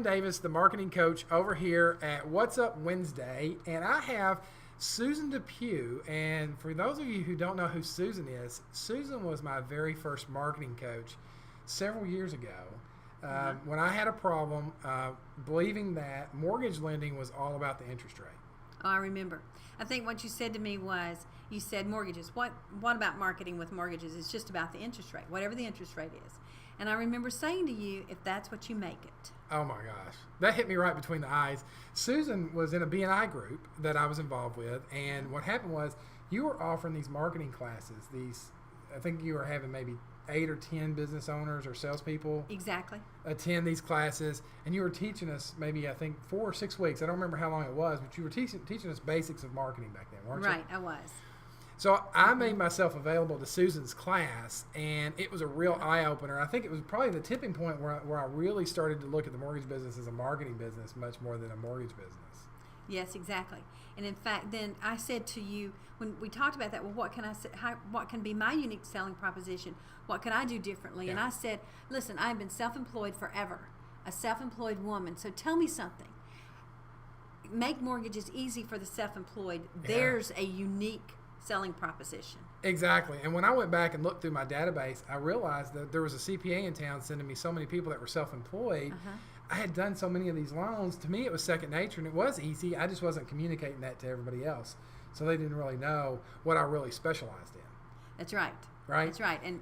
Tim Davis, the marketing coach over here at What's Up Wednesday, and I have Susan Depew. And for those of you who don't know who Susan is, Susan was my very first marketing coach several years ago when I had a problem believing that mortgage lending was all about the interest rate. Oh, I remember. I think what you said to me was, you said mortgages. What about marketing with mortgages? It's just about the interest rate, whatever the interest rate is. And I remember saying to you, if that's what you make it. Oh my gosh. That hit me right between the eyes. Susan was in a BNI group that I was involved with, and what happened was you were offering these marketing classes. I think you were having maybe 8 or 10 business owners or salespeople attend these classes, and you were teaching us maybe, I think, 4 or 6 weeks. I don't remember how long it was, but you were teaching us basics of marketing back then, weren't you? Right, I was. So I made myself available to Susan's class, and it was a real eye-opener. I think it was probably the tipping point where I really started to look at the mortgage business as a marketing business much more than a mortgage business. Yes, exactly. And in fact, then I said to you, when we talked about that, well, what can be my unique selling proposition? What can I do differently? Yeah. And I said, listen, I've been self-employed forever, a self-employed woman. So tell me something. Make mortgages easy for the self-employed. Yeah. There's a unique selling proposition. Exactly. And when I went back and looked through my database, I realized that there was a CPA in town sending me so many people that were self-employed. I had done so many of these loans. To me, it was second nature, and it was easy. I just wasn't communicating that to everybody else. So they didn't really know what I really specialized in. That's right. Right? That's right. And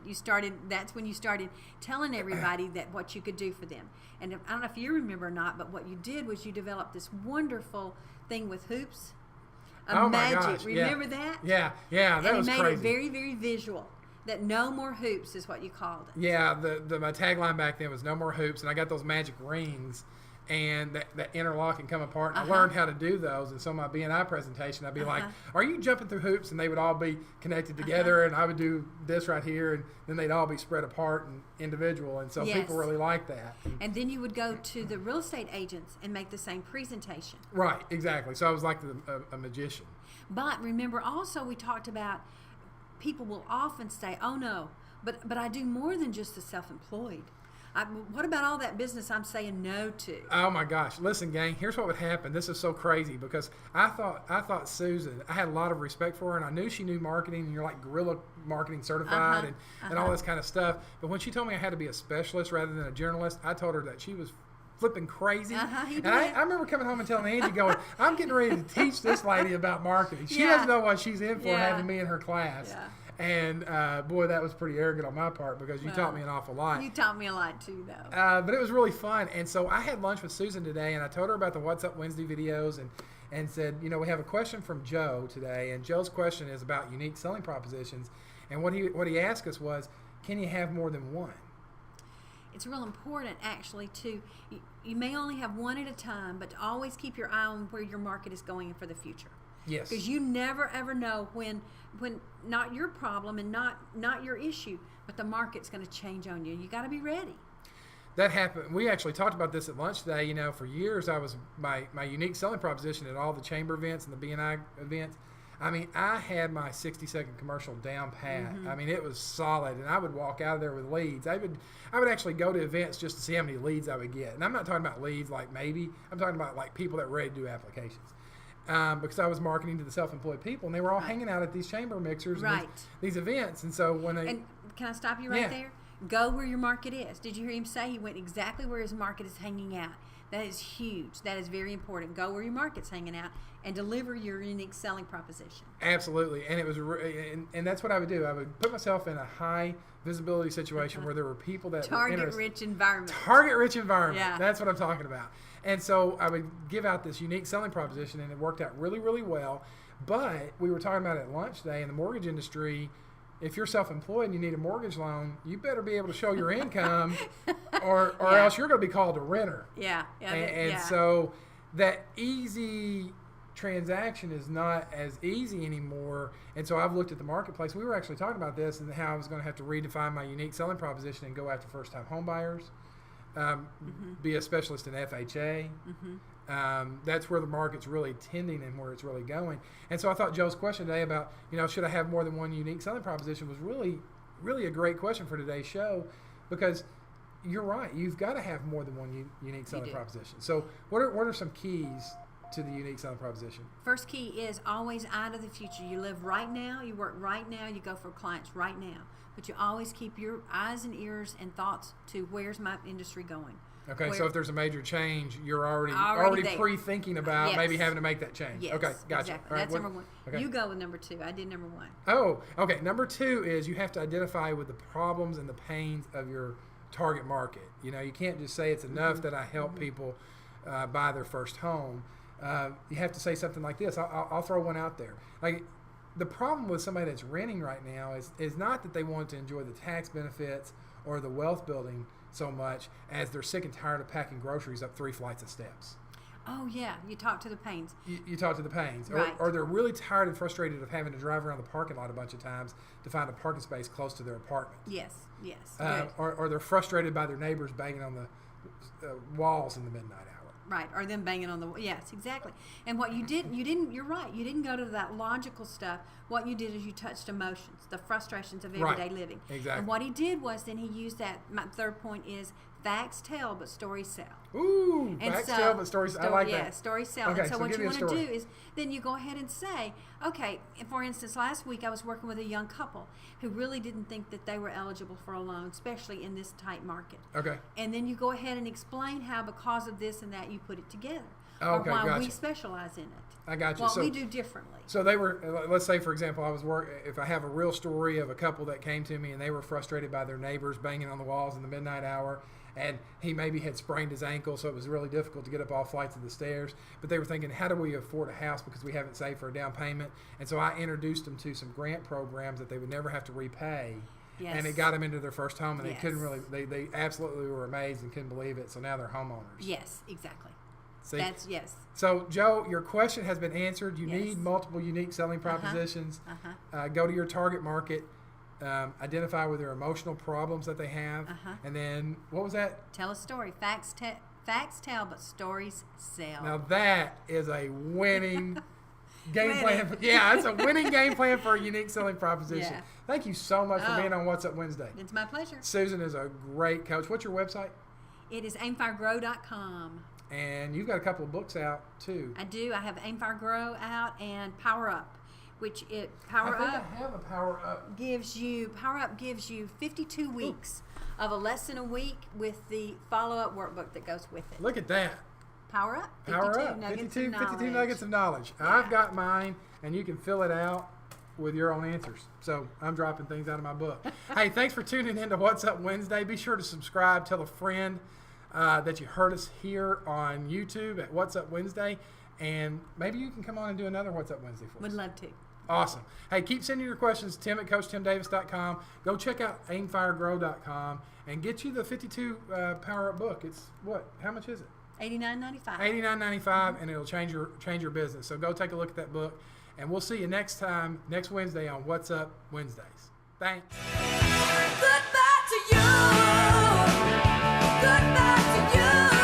that's when you started telling everybody that what you could do for them. And I don't know if you remember or not, but what you did was you developed this wonderful thing with hoops. My magic. gosh. Remember that? Yeah. That was crazy. And you made it very, very visual. That no more hoops is what you called it. Yeah, my tagline back then was no more hoops, and I got those magic rings, and that interlock and come apart. And I learned how to do those, and so my BNI presentation, I'd be like, "Are you jumping through hoops?" And they would all be connected together, and I would do this right here, and then they'd all be spread apart and individual, and so people really liked that. And then you would go to the real estate agents and make the same presentation. Right, exactly. So I was like a magician. But remember, also we talked about people will often say, "Oh no, but I do more than just the self-employed. What about all that business I'm saying no to?" Oh my gosh! Listen, gang. Here's what would happen. This is so crazy because I thought Susan. I had a lot of respect for her, and I knew she knew marketing, and you're like guerrilla marketing certified and all this kind of stuff. But when she told me I had to be a specialist rather than a generalist, I told her that she was flipping crazy. And I remember coming home and telling Angie, going, "I'm getting ready to teach this lady about marketing. She doesn't know what she's in for having me in her class." Yeah. And boy, that was pretty arrogant on my part because you taught me an awful lot. You taught me a lot too, though. But it was really fun. And so I had lunch with Susan today, and I told her about the What's Up Wednesday videos and said, we have a question from Joe today, and Joe's question is about unique selling propositions. And what he asked us was, can you have more than one? It's real important, actually, you may only have one at a time, but to always keep your eye on where your market is going for the future. Yes. Because you never ever know when not your problem and not your issue, but the market's going to change on you. You got to be ready. That happened. We actually talked about this at lunch today. For years I was my unique selling proposition at all the chamber events and the BNI events. I mean, I had my 60-second commercial down pat. I mean, it was solid, and I would walk out of there with leads. I would actually go to events just to see how many leads I would get. And I'm not talking about leads like maybe. I'm talking about like people that were ready to do applications. Because I was marketing to the self-employed people, and they were all hanging out at these chamber mixers, and these events. And so and can I stop you right there? Go where your market is. Did you hear him say he went exactly where his market is hanging out? That is huge. That is very important. Go where your market's hanging out and deliver your unique selling proposition. Absolutely, and it was, and that's what I would do. I would put myself in a high visibility situation where there were people that target-rich environment. Target-rich environment. Yeah. That's what I'm talking about. And so I would give out this unique selling proposition, and it worked out really, really well. But we were talking about it at lunch today in the mortgage industry. If you're self-employed and you need a mortgage loan, you better be able to show your income, or else you're going to be called a renter. So that easy transaction is not as easy anymore. And so I've looked at the marketplace. We were actually talking about this and how I was going to have to redefine my unique selling proposition and go after first-time home buyers, be a specialist in FHA. That's where the market's really tending and where it's really going. And so I thought Joe's question today about, should I have more than one unique selling proposition was really, really a great question for today's show, because you're right. You've got to have more than one unique selling do. proposition. So what are some keys to the unique selling proposition? First key is always eye to the future. You live right now, you work right now, you go for clients right now. But you always keep your eyes and ears and thoughts to where's my industry going. Okay, so if there's a major change, you're already there. pre-thinking about Yes. maybe having to make that change. Yes, Okay, gotcha. exactly. All right, That's number one. Okay. You go with number two. I did number one. Oh, okay. Number two is you have to identify with the problems and the pains of your target market. You know, you can't just say it's enough that I help people buy their first home. You have to say something like this. I'll throw one out there. Like, the problem with somebody that's renting right now is not that they want to enjoy the tax benefits or the wealth building so much as they're sick and tired of packing groceries up 3 flights of steps. Oh, yeah. You talk to the pains. You talk to the pains. Right. Or they're really tired and frustrated of having to drive around the parking lot a bunch of times to find a parking space close to their apartment. Yes, yes. Good. Or they're frustrated by their neighbors banging on the walls in the midnight hour. Right, or them banging on the yes, exactly. And what you didn't, you're right. You didn't go to that logical stuff. What you did is you touched emotions, the frustrations of everyday living. Exactly. And what he did was then he used that. My third point is facts tell, but stories sell. Ooh, facts tell, but stories. I like that. Yeah, stories sell. Okay, and so what give you me a want to story. do is then you go ahead and say, okay, for instance, last week I was working with a young couple who really didn't think that they were eligible for a loan, especially in this tight market. Okay. And then you go ahead and explain how because of this and that you put it together. Okay, or why gotcha. we specialize in it. I got you. What So we do differently. So they were, let's say, for example, if I have a real story of a couple that came to me and they were frustrated by their neighbors banging on the walls in the midnight hour, and he maybe had sprained his ankle, so it was really difficult to get up all flights of the stairs. But they were thinking, how do we afford a house because we haven't saved for a down payment? And so I introduced them to some grant programs that they would never have to repay. Yes. And it got them into their first home, and they Yes. couldn't really, they absolutely were amazed and couldn't believe it. So now they're homeowners. Yes, exactly. See? That's yes. So, Joe, your question has been answered. You Yes. need multiple unique selling propositions. Go to your target market, identify with their emotional problems that they have, and then, what was that? Tell a story. Facts tell, but stories sell. Now, that is a winning game plan. Yeah, it's a winning game plan for a unique selling proposition. Yeah. Thank you so much for Oh. being on What's Up Wednesday. It's my pleasure. Susan is a great coach. What's your website? It is aimfiregrow.com. And you've got a couple of books out, too. I do. I have Aim Fire Grow out and Power Up, which I Power think Up I have a Power Up. gives you 52 weeks of a lesson a week with the follow-up workbook that goes with it. Look at that. Power Up. 52 Power Up. nuggets 52 of knowledge. nuggets of knowledge. I've got mine, and you can fill it out with your own answers. So I'm dropping things out of my book. Hey, thanks for tuning in to What's Up Wednesday. Be sure to subscribe. Tell a friend that you heard us here on YouTube at What's Up Wednesday. And maybe you can come on and do another What's Up Wednesday for us. Would love to. Awesome. Hey, keep sending your questions, Tim at CoachTimDavis.com. Go check out AimFireGrow.com and get you the 52 Power Up book. It's what? How much is it? $89.95. $89.95, and it'll change your business. So go take a look at that book, and we'll see you next Wednesday on What's Up Wednesdays. Thanks. Goodbye to you. Goodbye to you.